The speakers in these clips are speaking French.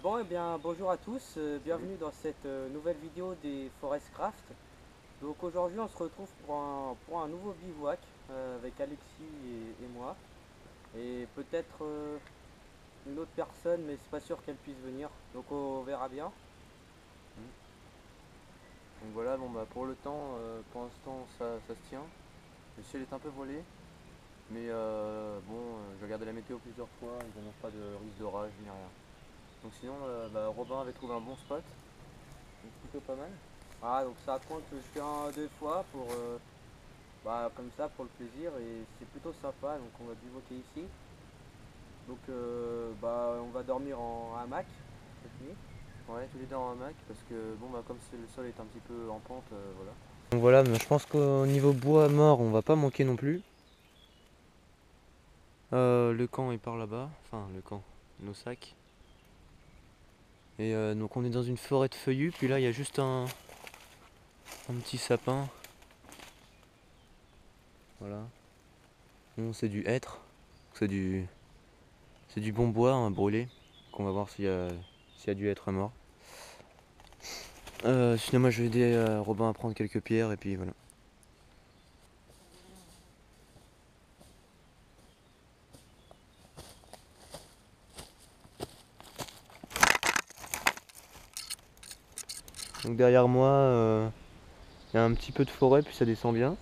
Bon, eh bien, bonjour à tous, bienvenue dans cette nouvelle vidéo des Forest Craft. Donc aujourd'hui, on se retrouve pour un nouveau bivouac avec Alexis et moi. Et peut-être une autre personne, mais c'est pas sûr qu'elle puisse venir. Donc on verra bien. Donc voilà, bon bah pour le temps, pour l'instant ça se tient. Le ciel est un peu voilé, mais j'ai regardé la météo plusieurs fois, ils n'annoncent pas de risque d'orage ni rien. Donc sinon, Robin avait trouvé un bon spot, donc plutôt pas mal. Ah, donc c'est un coin que je viens deux fois pour, comme ça, pour le plaisir. Et c'est plutôt sympa, donc on va bivouaquer ici. Donc on va dormir en hamac cette nuit. Ouais, tous les deux en hamac, parce que comme le sol est un petit peu en pente, voilà. Donc voilà, mais je pense qu'au niveau bois mort, on va pas manquer non plus. Le camp est par là-bas, enfin le camp, nos sacs. Et donc on est dans une forêt de feuillus, puis là il y a juste un petit sapin. Voilà. Bon, c'est du hêtre, c'est du bon bois hein, brûlé. Donc on va voir s'il y a du hêtre mort. Sinon moi je vais aider Robin à prendre quelques pierres et puis voilà. Donc derrière moi, il y a un petit peu de forêt, puis ça descend bien.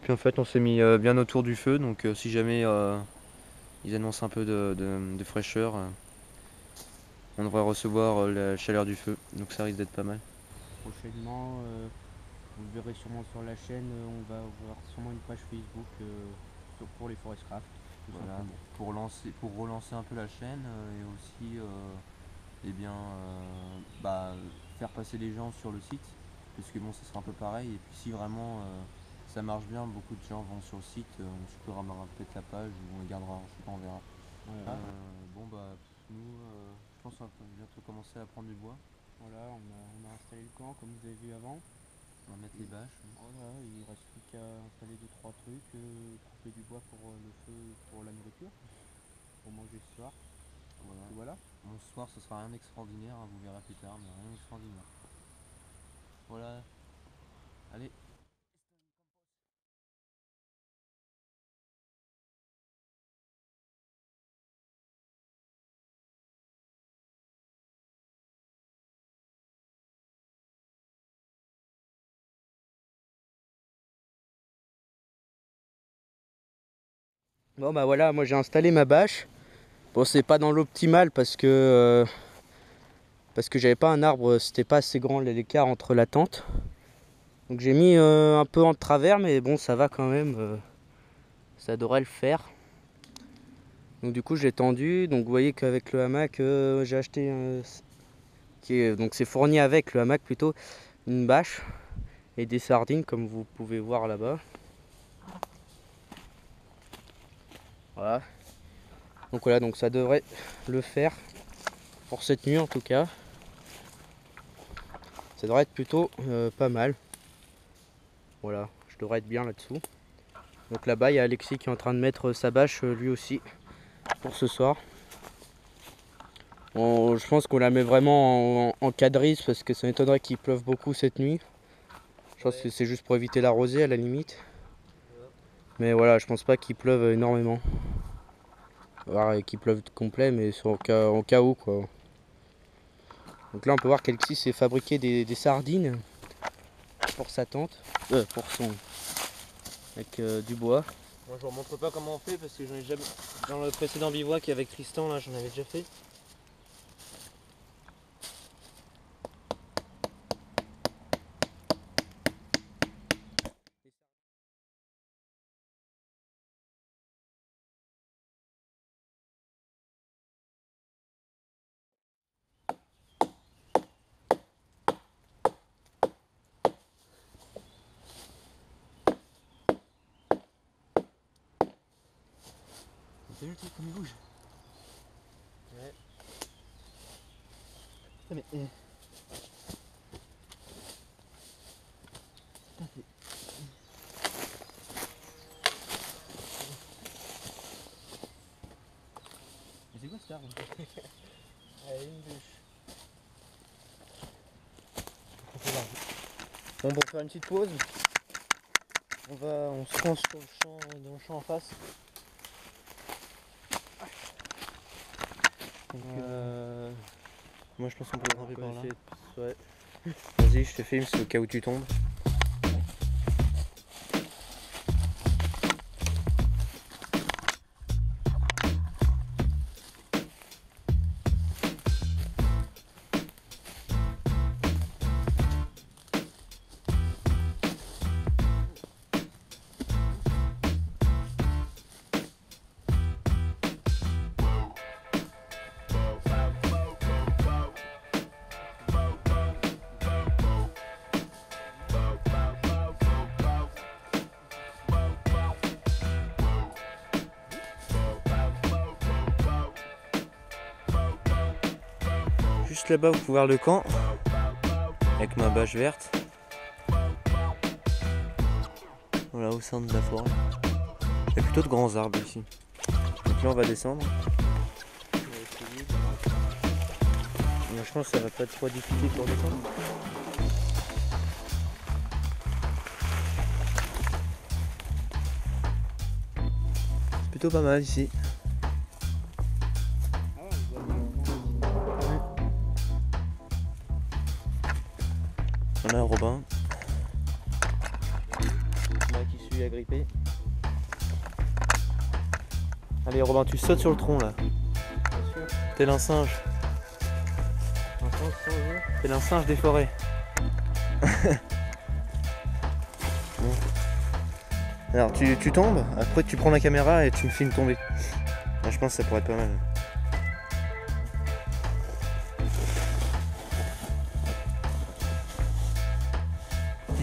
Puis en fait on s'est mis bien autour du feu, donc si jamais ils annoncent un peu de fraîcheur, on devrait recevoir la chaleur du feu, donc ça risque d'être pas mal. Prochainement, vous le verrez sûrement sur la chaîne, on va avoir sûrement une page Facebook pour les Forest Craft, tout Voilà, simplement. pour relancer un peu la chaîne et aussi faire passer les gens sur le site, parce que bon, ça sera un peu pareil. Et puis si vraiment ça marche bien, beaucoup de gens vont sur le site, on suprimera peut-être la page ou on les gardera, je sais pas, on verra. Voilà, Nous, je pense qu'on va bientôt commencer à prendre du bois. voilà, on a installé le camp comme vous avez vu avant. On va mettre les bâches. Voilà, il reste plus qu'à installer deux trois trucs, couper du bois pour le feu, pour la nourriture, pour manger ce soir. Voilà. Et voilà. Bon, ce soir, ce sera rien d'extraordinaire, hein, vous verrez plus tard, mais rien d'extraordinaire. Voilà, allez. Bon bah voilà, moi j'ai installé ma bâche. Bon, c'est pas dans l'optimal parce que j'avais pas un arbre, c'était pas assez grand l'écart entre la tente. Donc j'ai mis un peu en travers, mais bon, ça va quand même, ça devrait le faire. Donc du coup, je l'ai tendu. Donc vous voyez qu'avec le hamac, j'ai acheté donc c'est fourni avec le hamac plutôt une bâche et des sardines comme vous pouvez voir là-bas. Voilà. Donc voilà, donc ça devrait le faire pour cette nuit en tout cas. Ça devrait être plutôt pas mal. Voilà, je devrais être bien là-dessous. Donc là-bas, il y a Alexis qui est en train de mettre sa bâche lui aussi pour ce soir. Je pense qu'on la met vraiment en quadrille parce que ça m'étonnerait qu'il pleuve beaucoup cette nuit. Je pense que c'est juste pour éviter la rosée à la limite. Mais voilà, je pense pas qu'il pleuve énormément. Voilà, qu'il pleuve complet, mais en cas où quoi. Donc là, on peut voir qu'Alexis s'est fabriqué des sardines pour sa tente, avec du bois. Moi je vous remontre pas comment on fait parce que j'en ai jamais. Dans le précédent bivouac avec Tristan là j'en avais déjà fait. T'as vu le truc comme il bouge? Ouais. Ah, mais, c'est quoi cet arbre? Allez, une bûche. Bon, pour faire une petite pause, on se rend sur le champ, dans le champ en face. Donc, moi je pense qu'on peut grimper par là. Ouais. Vas-y, je te filme, c'est au cas où tu tombes. Juste là-bas, vous pouvez voir le camp avec ma bâche verte. Voilà, au centre de la forêt. Il y a plutôt de grands arbres ici. Donc là, on va descendre. Moi, je pense que ça va pas être trop difficile pour descendre. C'est plutôt pas mal ici. Voilà Robin. Moi qui suis agrippé. Allez Robin, tu sautes sur le tronc là. Tel un singe. Tel un singe des forêts. Bon. Alors tu tombes, après tu prends la caméra et tu me filmes tomber. Je pense que ça pourrait être pas mal.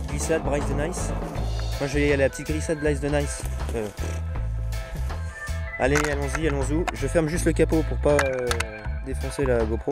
Glissade, Bryce de Nice. Moi je vais y aller à la petite glissade Bryce de Nice. Allez, allons-y, allons-y. Je ferme juste le capot pour pas défoncer la GoPro.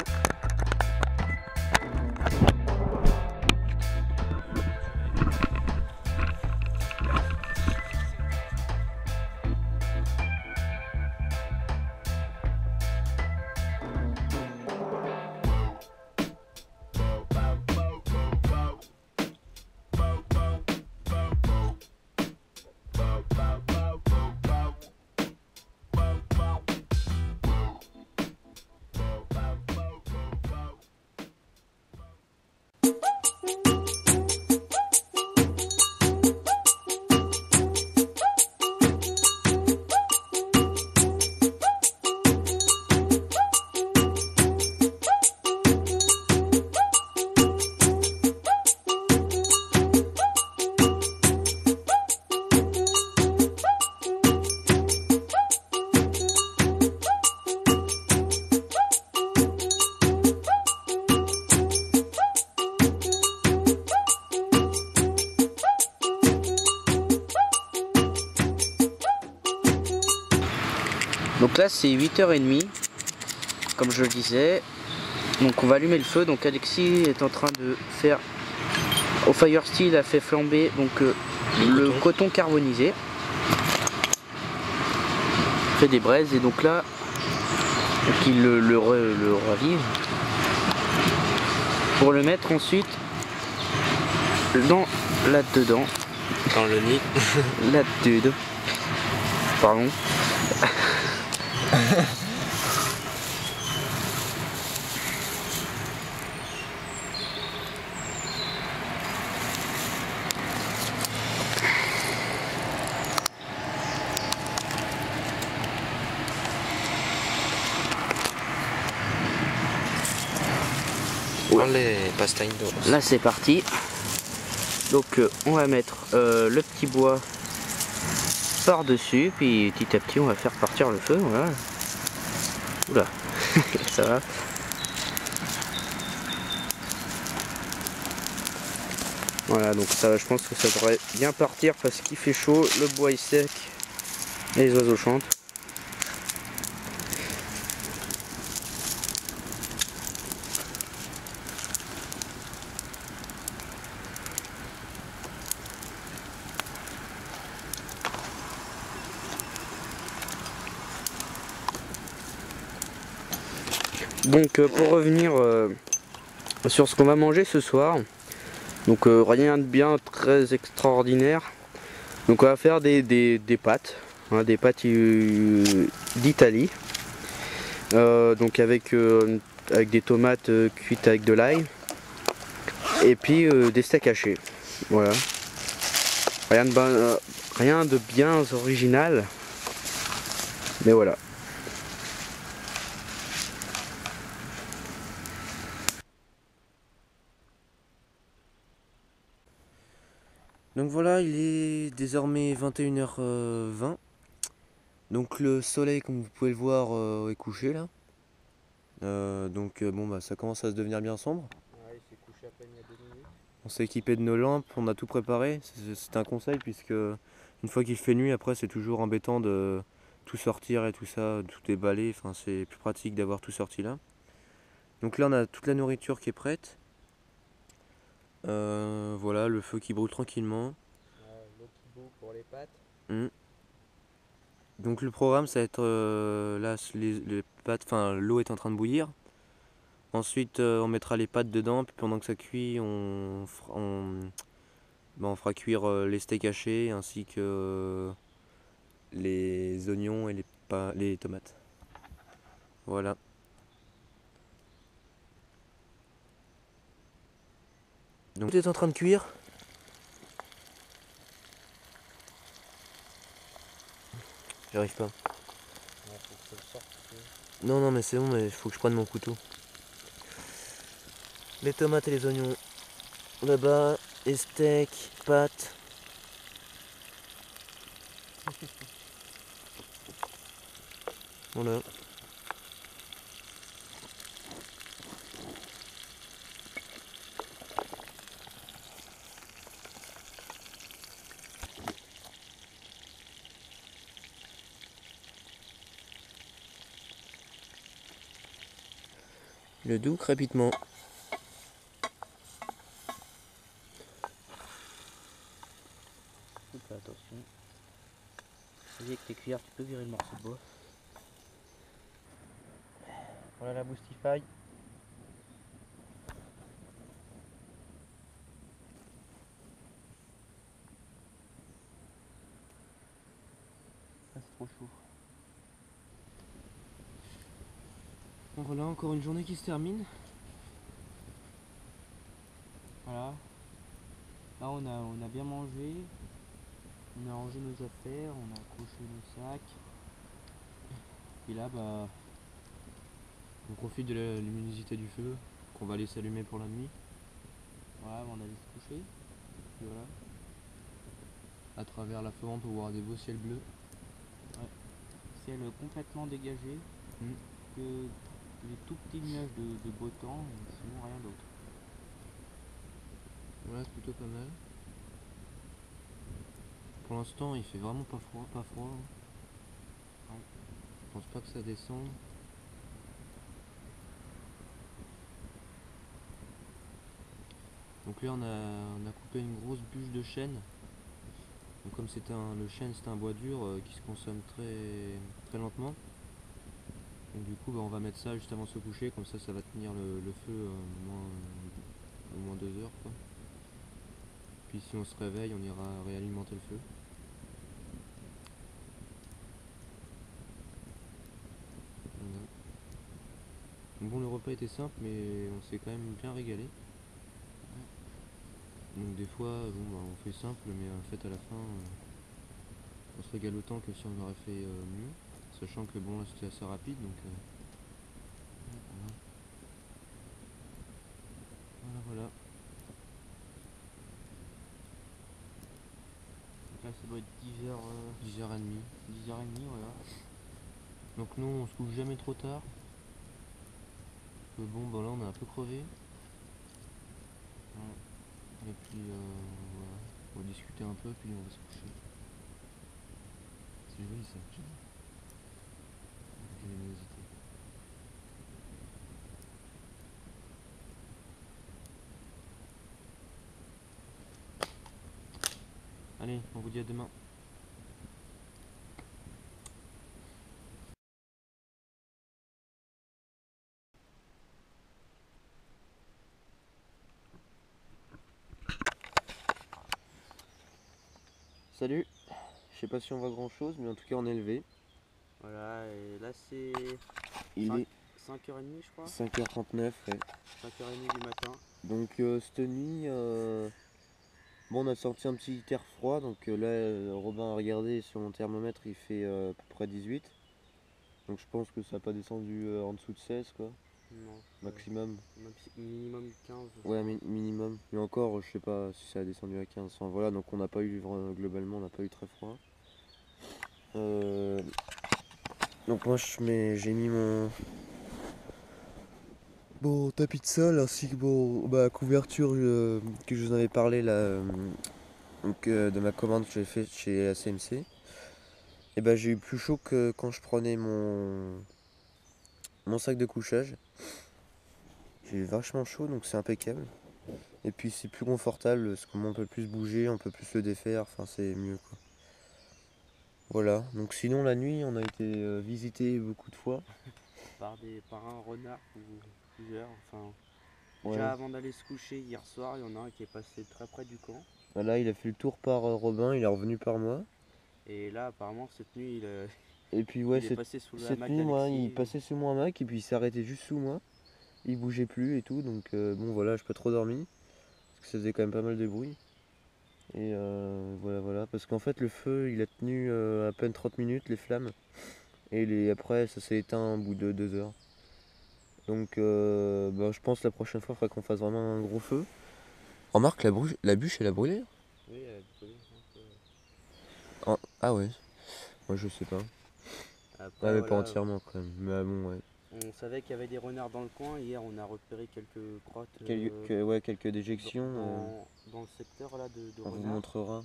Donc là c'est 8h30 comme je le disais. Donc on va allumer le feu. Donc Alexis est en train de faire au Fire Steel, a fait flamber donc le coton carbonisé. Il fait des braises et donc là il le ravive pour le mettre ensuite dans là-dedans. Dans le nid. Là-dedans. Pardon. Les pastagnes d'eau. Là c'est parti. Donc on va mettre le petit bois par dessus, puis petit à petit on va faire partir le feu. Voilà. Oula, ça va. Voilà, donc ça, je pense que ça devrait bien partir parce qu'il fait chaud, le bois est sec et les oiseaux chantent. Donc pour revenir sur ce qu'on va manger ce soir, donc rien de bien très extraordinaire. Donc on va faire des pâtes, hein, des pâtes d'Italie, donc avec des tomates cuites avec de l'ail, et puis des steaks hachés. Voilà. Rien de bien original, mais voilà. Donc voilà, il est désormais 21h20. Donc le soleil, comme vous pouvez le voir, est couché là. Bon bah ça commence à se devenir bien sombre. Ouais, il s'est couché à peine il y a 2 minutes. On s'est équipé de nos lampes, on a tout préparé. C'est un conseil puisque une fois qu'il fait nuit, après c'est toujours embêtant de tout sortir et tout ça, tout déballer. Enfin c'est plus pratique d'avoir tout sorti là. Donc là on a toute la nourriture qui est prête. Voilà, le feu qui brûle tranquillement. L'eau qui bout pour les pâtes. Mm. Donc le programme ça va être là les pâtes, enfin l'eau est en train de bouillir. Ensuite on mettra les pâtes dedans, puis pendant que ça cuit on fera cuire les steaks hachés ainsi que les oignons et les tomates. Voilà. Donc tout est en train de cuire. J'arrive pas. Non non mais c'est bon, mais il faut que je prenne mon couteau. Les tomates et les oignons là-bas, les steaks, pâtes. Voilà. Le doux crépitement. Fais attention. Avec tes cuillères, tu peux virer le morceau de bois. Voilà la Boostify. Ah, c'est trop chaud. Bon, voilà, encore une journée qui se termine. Voilà. Là on a bien mangé. On a rangé nos affaires, on a accroché nos sacs. Et là bah On profite de la luminosité du feu qu'on va laisser allumer pour la nuit. voilà, on allait se coucher. Et voilà. À travers la forêt on peut voir des beaux ciels bleus. Ciel complètement dégagé. Que des tout petits nuages de beau temps, et sinon rien d'autre. Voilà, c'est plutôt pas mal. Pour l'instant il fait vraiment pas froid, hein. Ouais. Je pense pas que ça descende. Donc là on a coupé une grosse bûche de chêne. Donc comme le chêne c'est un bois dur qui se consomme très, très lentement. Donc du coup on va mettre ça juste avant de se coucher, comme ça va tenir le feu au moins 2 heures quoi. Puis si on se réveille on ira réalimenter le feu. Voilà. Donc bon, le repas était simple mais on s'est quand même bien régalé. Donc des fois on fait simple, mais en fait à la fin on se régale autant que si on aurait fait mieux, sachant que bon là c'était assez rapide, donc voilà. Donc là ça doit être 10h, 10h30. 10h30, voilà. Donc nous on se couche jamais trop tard. Bon bah là on est un peu crevé. Et puis voilà, on va discuter un peu puis on va se coucher. C'est joli ça, j'aime bien. La luminosité. Allez, on vous dit à demain. Salut. Je sais pas si on voit grand chose, mais en tout cas on est levé. Voilà, et là c'est Il est 5h30 je crois. 5h39, ouais. 5h30 du matin. Donc cette nuit, bon, on a sorti un petit air froid, donc là Robin a regardé sur mon thermomètre, il fait à peu près 18. Donc je pense que ça n'a pas descendu en dessous de 16 quoi, Non, maximum. minimum 15. Ouais, minimum. Mais encore, je sais pas si ça a descendu à 15. Enfin voilà, donc on n'a pas eu, globalement, on n'a pas eu très froid. Donc moi j'ai mis mon tapis de sol ainsi que couverture que je vous en avais parlé là, de ma commande que j'ai faite chez ACMC. Et bah j'ai eu plus chaud que quand je prenais mon sac de couchage. J'ai eu vachement chaud, donc c'est impeccable. Et puis c'est plus confortable parce qu'on peut plus bouger, on peut plus le défaire, enfin c'est mieux quoi. Voilà, donc sinon la nuit on a été visité beaucoup de fois. Par un renard ou plusieurs. Enfin, Ouais. déjà avant d'aller se coucher hier soir, il y en a un qui est passé très près du camp. Voilà, il a fait le tour par Robin, il est revenu par moi. Et là apparemment cette nuit Et puis ouais, il est passé sous le cette hamac nuit, moi, il d'Alexis. passait sous mon hamac et puis il s'est arrêté juste sous moi. Il bougeait plus et tout, donc bon voilà, j'ai pas trop dormi. Parce que ça faisait quand même pas mal de bruit. Et voilà, parce qu'en fait le feu il a tenu à peine 30 minutes, les flammes. Et après ça s'est éteint au bout de 2 heures. Donc je pense que la prochaine fois il faudra qu'on fasse vraiment un gros feu. Remarque, la bûche elle a brûlé. Oui, elle a brûlé un peu. Ah ouais, moi je sais pas. Après, Ouais, mais pas voilà, entièrement quand même. Mais bon, ouais. on savait qu'il y avait des renards dans le coin. Hier, on a repéré quelques grottes Quelques déjections. dans le secteur là de On vous renards. montrera.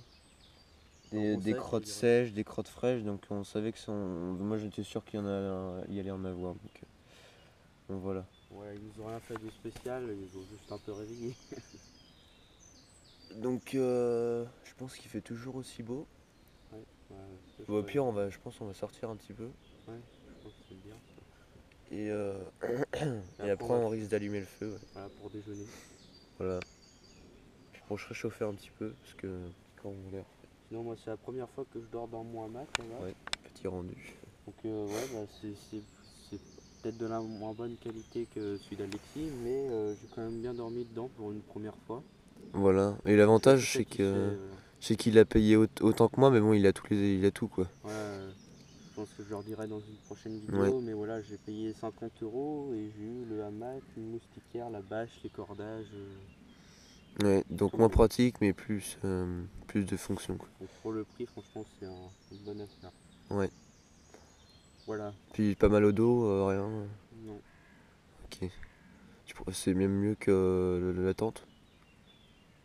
Donc, on Des sait crottes qu'il y aurait- sèches, des crottes fraîches, donc on savait que moi j'étais sûr qu'il y allait en avoir. Donc voilà. Ouais, ils nous ont rien fait de spécial, ils ont juste un peu réveillé. Donc je pense qu'il fait toujours aussi beau. Ouais, Au pire, je pense qu'on va sortir un petit peu. Ouais, je pense que c'est bien. Et, et après, après on risque d'allumer le feu. Ouais. Voilà, pour déjeuner. Voilà. Puis pour se réchauffer un petit peu, parce que quand on l'air. Sinon, moi, c'est la première fois que je dors dans mon hamac. Là. Ouais, petit rendu. Donc, ouais, c'est peut-être de la moins bonne qualité que celui d'Alexis, mais j'ai quand même bien dormi dedans pour une première fois. Voilà. Et l'avantage, Je suis c'est assez que. satisfait, C'est qu'il a payé autant que moi, mais bon, il a tout quoi. Ouais, je pense que je leur dirai dans une prochaine vidéo, mais voilà, j'ai payé 50 € et j'ai eu le hamac, une moustiquaire, la bâche, les cordages. Ouais, donc moins pratique, mais plus de fonctions quoi. Donc pour le prix, franchement, c'est une bonne affaire. Ouais. Voilà. Puis pas mal au dos, rien. Non. Ok. C'est même mieux que la tente.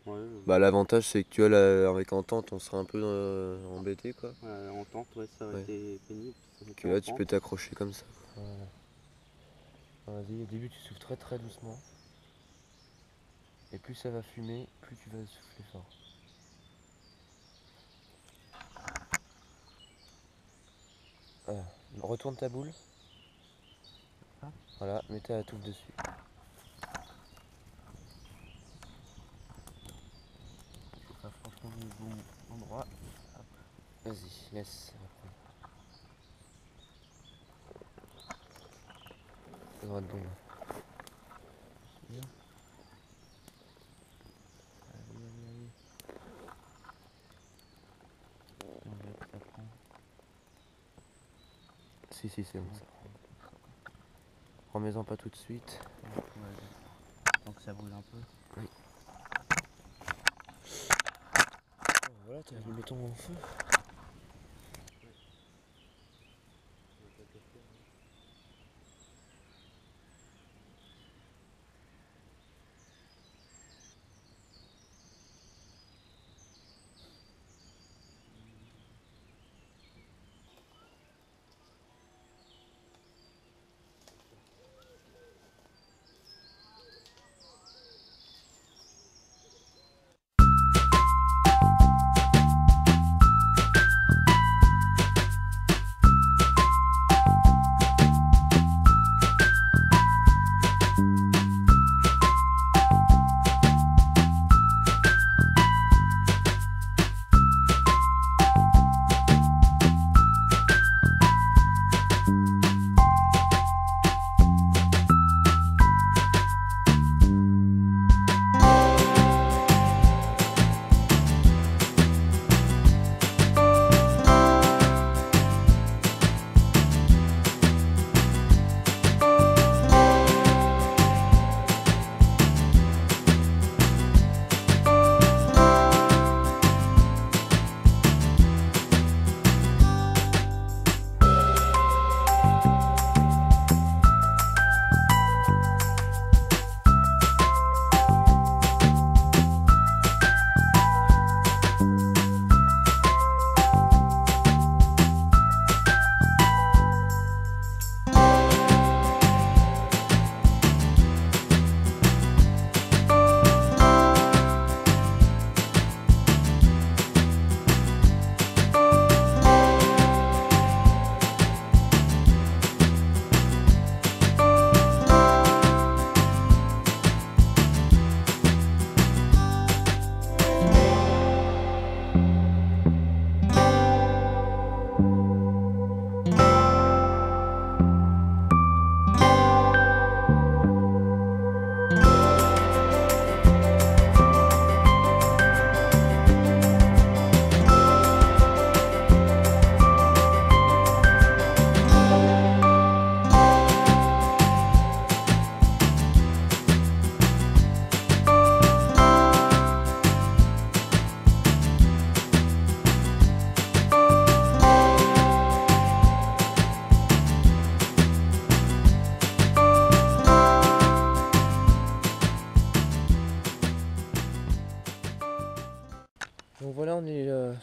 Ouais, Bah l'avantage c'est que tu vois là, avec en tente on serait un peu embêté quoi. en tente, ouais, ça aurait été pénible. Que là tu peux t'accrocher comme ça. Voilà. Vas-y, au début tu souffles très très doucement. Et plus ça va fumer, plus tu vas souffler fort. Retourne ta boule. Voilà, mets ta touffe dessus. C'est pas franchement le bon endroit. Vas-y, laisse. Ça devrait être bon. Bien. Allez. Ça prend. Si, c'est bon ça. Remets-en pas tout de suite. Tant que ça brûle un peu. Oui. Voilà, tu as allumé ton feu.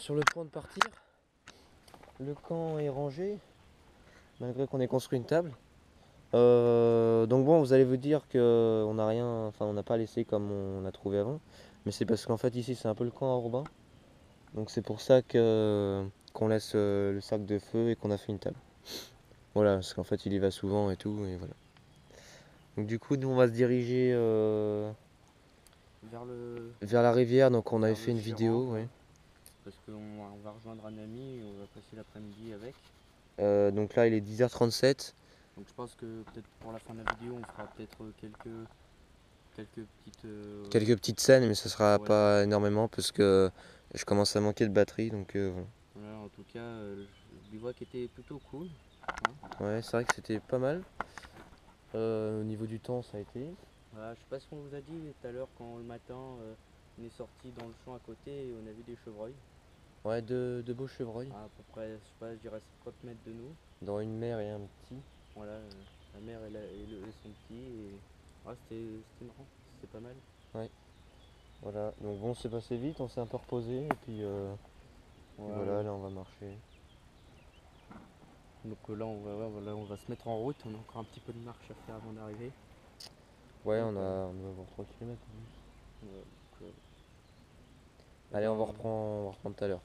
sur le point de partir. Le camp est rangé, malgré qu'on ait construit une table. Donc bon, vous allez vous dire que on n'a rien, enfin on n'a pas laissé comme on a trouvé avant, mais c'est parce qu'en fait ici c'est un peu le camp urbain, donc c'est pour ça que qu'on laisse le sac de feu et qu'on a fait une table. Voilà, parce qu'en fait il y va souvent et tout, et voilà. Donc du coup nous on va se diriger vers la rivière, donc on avait fait une vidéo, ouais. Parce qu'on va rejoindre un ami et on va passer l'après-midi avec. Donc là il est 10h37. Donc je pense que peut-être pour la fin de la vidéo on fera peut-être quelques petites... Quelques petites scènes, mais ça sera Ouais. pas énormément parce que je commence à manquer de batterie, donc voilà. Voilà, en tout cas, le bivouac était plutôt cool. Ouais, c'est vrai que c'était pas mal. Au niveau du temps, ça a été. Voilà, je sais pas ce qu'on vous a dit tout à l'heure quand le matin on est sorti dans le champ à côté et on a vu des chevreuils. Ouais, de beaux chevreuils. À peu près, je sais pas, je dirais 50 mètres de nous. Dans une mer et un petit. Voilà, la mère et son petit. Et ouais, c'était marrant, c'était pas mal. Voilà, donc bon, c'est passé vite, on s'est un peu reposé et puis voilà, là on va marcher. Donc là on va se mettre en route, on a encore un petit peu de marche à faire avant d'arriver. Ouais, Donc, on doit avoir 3 km. donc, Allez, on va reprendre tout à l'heure.